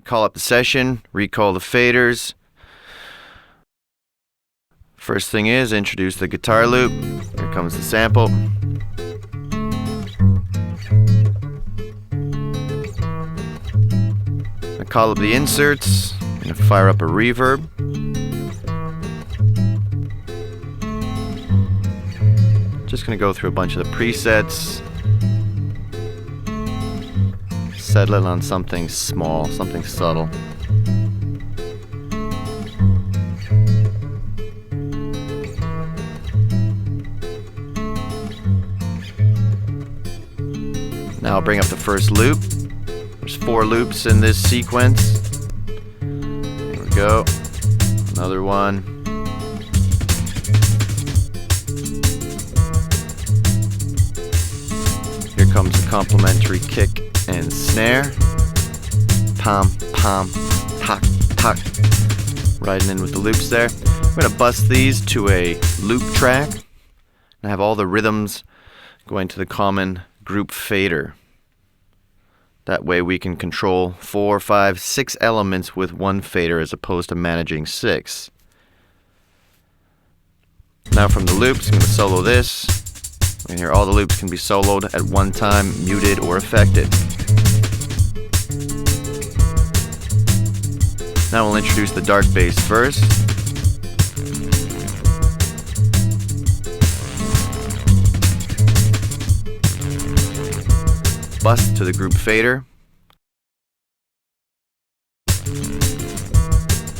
Call up the session, recall the faders. First thing is introduce the guitar loop. Here comes the sample. I call up the inserts. I'm going to fire up a reverb. Just going to go through a bunch of the presets. Settle it on something small, something subtle. Now I'll bring up the first loop. There's 4 loops in this sequence. There we go. Another one. Here comes the complementary kick and snare. Pom, pom, tock, tock. Riding in with the loops there. I'm going to bust these to a loop track. And have all the rhythms going to the common group fader. That way we can control 4, 5, 6 elements with one fader as opposed to managing 6. Now from the loops, I'm going to solo this. And here all the loops can be soloed at one time, muted or affected. Now we'll introduce the dark bass first. Bust to the group fader.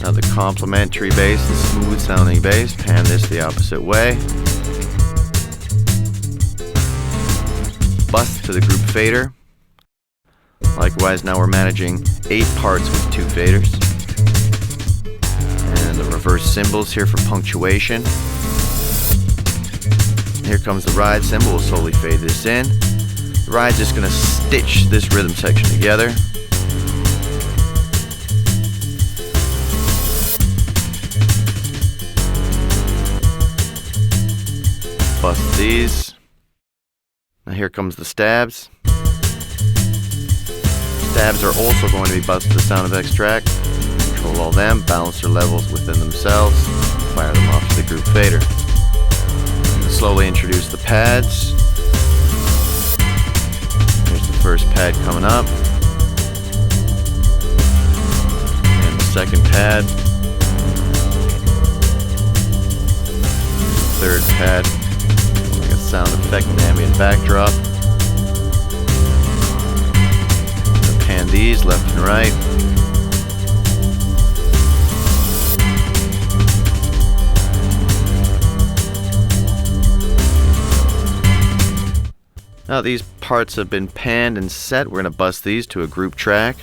Now the complementary bass, the smooth sounding bass, pan this the opposite way. Bust to the group fader. Likewise, now we're managing 8 parts with 2 faders. And the reverse cymbals here for punctuation. Here comes the ride cymbal, we'll slowly fade this in. The ride's just going to stitch this rhythm section together. Bust these. Now here comes the stabs. Stabs are also going to be buzzed to the sound of extract. Control all them, balance their levels within themselves, fire them off to the group fader. And slowly introduce the pads. Here's the first pad coming up. And the second pad. Third pad. Like a sound effect and ambient backdrop. Pan these left and right. Now these parts have been panned and set. We're going to bust these to a group track.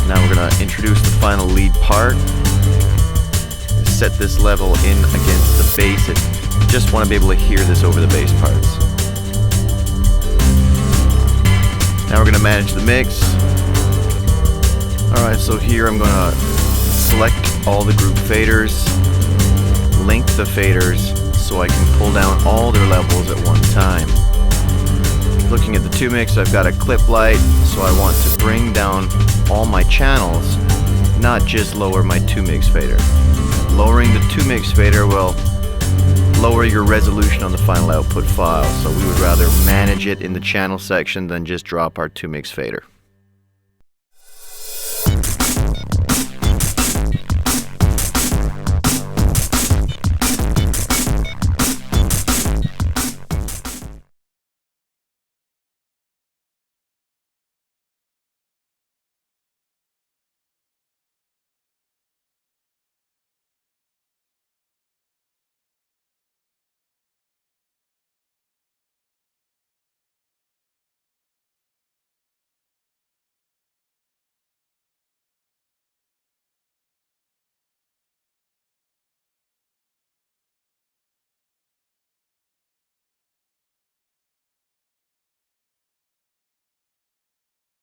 Now we're going to introduce the final lead part. Set this level in against the bass. I just want to be able to hear this over the bass parts. Now we're going to manage the mix. Alright, so here I'm going to select all the group faders, link the faders so I can pull down all their levels at one time. Looking at the 2 mix, I've got a clip light, so I want to bring down all my channels, not just lower my 2 mix fader. Lowering the 2 mix fader will lower your resolution on the final output file, so we would rather manage it in the channel section than just drop our 2 mix fader.